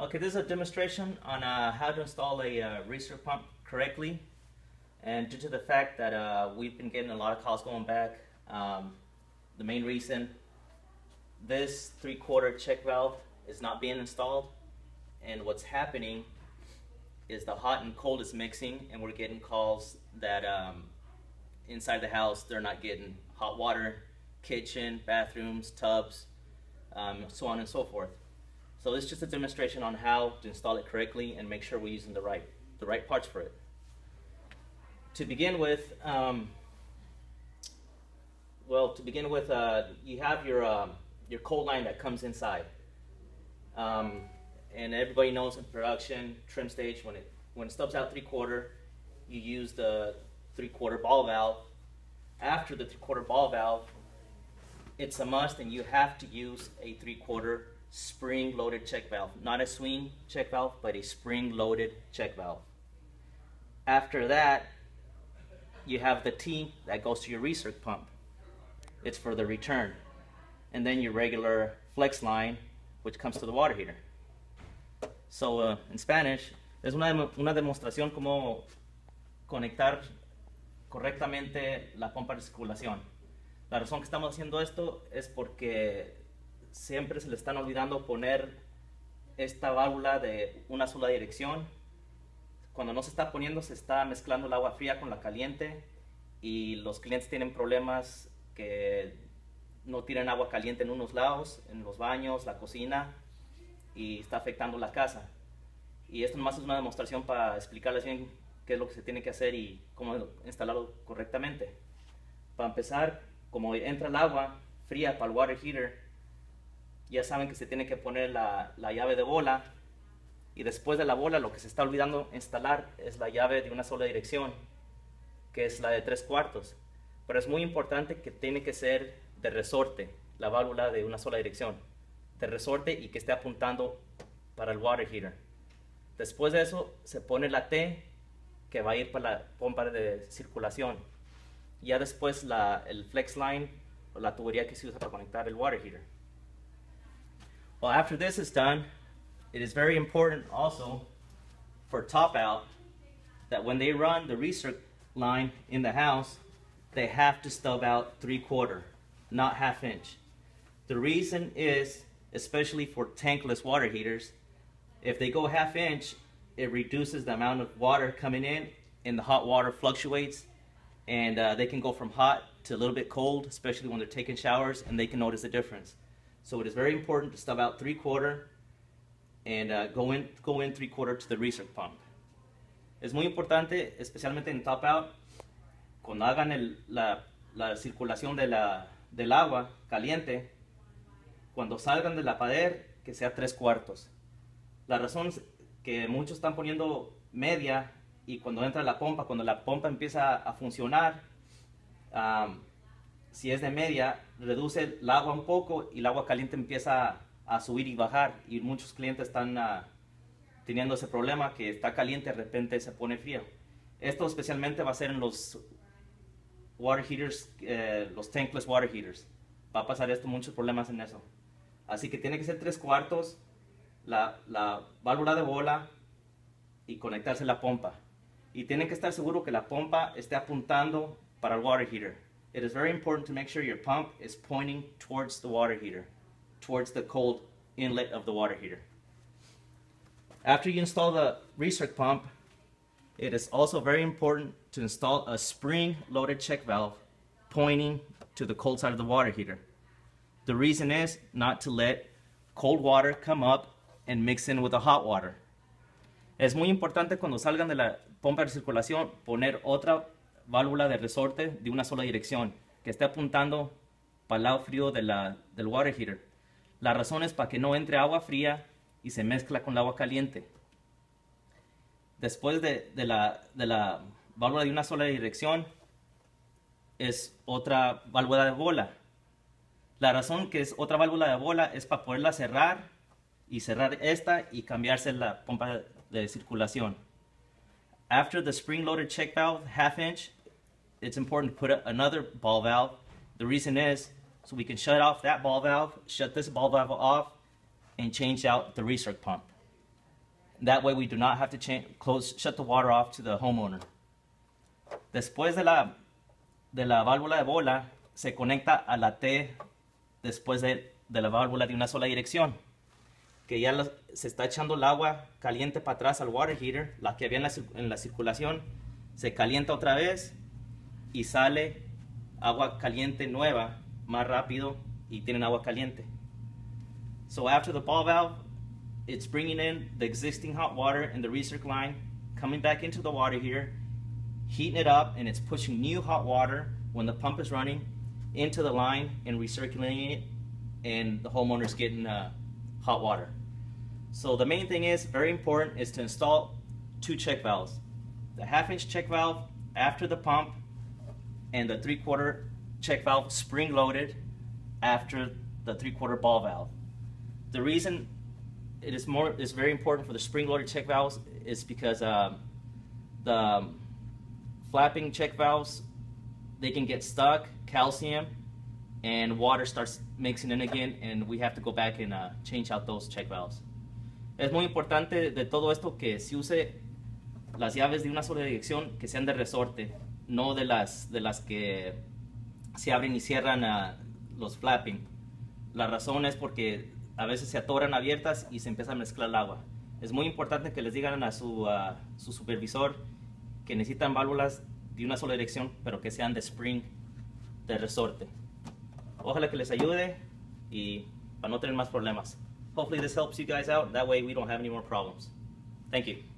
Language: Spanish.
Okay, this is a demonstration on how to install a recirc pump correctly. And due to the fact that we've been getting a lot of calls going back, the main reason this 3/4 check valve is not being installed, and what's happening is the hot and cold is mixing, and we're getting calls that inside the house they're not getting hot water, kitchen, bathrooms, tubs, so on and so forth. So this is just a demonstration on how to install it correctly and make sure we're using the right parts for it. To begin with, you have your cold line that comes inside, and everybody knows in production trim stage when it stubs out 3/4, you use the 3/4 ball valve. After the 3/4 ball valve, it's a must, and you have to use a 3/4 spring-loaded check valve, not a swing check valve, but a spring-loaded check valve. After that, you have the T that goes to your recirc pump. It's for the return. And then your regular flex line, which comes to the water heater. So in Spanish, es una demostración cómo conectar correctamente la pompa de circulación. La razón que estamos haciendo esto es porque siempre se le están olvidando poner esta válvula de una sola dirección. Cuando no se está poniendo, se está mezclando el agua fría con la caliente, y los clientes tienen problemas que no tienen agua caliente en unos lados, en los baños, la cocina, y está afectando la casa. Y esto nomás es una demostración para explicarles bien qué es lo que se tiene que hacer y cómo instalarlo correctamente. Para empezar, como entra el agua fría para el water heater, ya saben que se tiene que poner la llave de bola, y después de la bola lo que se está olvidando instalar es la llave de una sola dirección, que es la de 3/4. Pero es muy importante que tiene que ser de resorte, la válvula de una sola dirección, de resorte, y que esté apuntando para el water heater. Después de eso se pone la T, que va a ir para la pompa de circulación. Ya después el flex line, o la tubería que se usa para conectar el water heater. Well, after this is done, it is very important also for top out that when they run the recirc line in the house, they have to stub out 3/4, not 1/2 inch. The reason is, especially for tankless water heaters, if they go 1/2 inch, it reduces the amount of water coming in, and the hot water fluctuates, and they can go from hot to a little bit cold, especially when they're taking showers, and they can notice the difference. So it is very important to stub out 3/4 and go in 3/4 to the recirc pump. Es muy importante, especialmente en top out, cuando hagan la circulación del agua caliente, cuando salgan de la pader, que sea 3/4. La razón es que muchos están poniendo media, y cuando entra cuando la pompa empieza a funcionar, si es de media, reduce el agua un poco y el agua caliente empieza a subir y bajar, y muchos clientes están teniendo ese problema, que está caliente y de repente se pone frío. Esto especialmente va a ser en los water heaters, los tankless water heaters. Va a pasar muchos problemas en eso. Así que tiene que ser 3/4, la válvula de bola, y conectarse la pompa. Y tienen que estar seguro que la pompa esté apuntando para el water heater. It is very important to make sure your pump is pointing towards the water heater, towards the cold inlet of the water heater. After you install the recirc pump, it is also very important to install a spring-loaded check valve pointing to the cold side of the water heater. The reason is not to let cold water come up and mix in with the hot water. Es muy importante cuando salgan de la pompa de circulación poner otra válvula de resorte de una sola dirección, que esté apuntando para el lado frío del water heater. La razón es para que no entre agua fría y se mezcla con el agua caliente. Después de la válvula de una sola dirección, es otra válvula de bola. La razón que es otra válvula de bola es para poderla cerrar esta y cambiarse la pompa de circulación. After the spring-loaded check valve, 1/2 inch, it's important to put another ball valve. The reason is so we can shut off that ball valve, shut this ball valve off, and change out the recirc pump. That way we do not have to shut the water off to the homeowner. Después de la válvula de bola, se conecta a la T después de la válvula de una sola dirección. Que ya se está echando el agua caliente para atrás al water heater, la que había en la circulación, se calienta otra vez y sale agua caliente nueva más rápido y tienen agua caliente. So after the ball valve, it's bringing in the existing hot water in the recirc line, coming back into the water heater, heating it up, and it's pushing new hot water when the pump is running into the line and recirculating it, and the homeowner's getting hot water. So the main thing is, very important, is to install 2 check valves. The 1/2-inch check valve after the pump, and the 3/4 check valve spring loaded after the 3/4 ball valve. The reason it is very important for the spring loaded check valves is because the flapping check valves, they can get stuck, calcium, and water starts mixing in again, and we have to go back and change out those check valves. Es muy importante de todo esto que se use las llaves de una sola dirección, que sean de resorte, no de las que se abren y cierran los flapping. La razón es porque a veces se atoran abiertas y se empieza a mezclar el agua. Es muy importante que les digan a su supervisor que necesitan válvulas de una sola dirección, pero que sean de spring, de resorte. Ojalá que les ayude y para no tener más problemas. Hopefully this helps you guys out. That way we don't have any more problems. Thank you.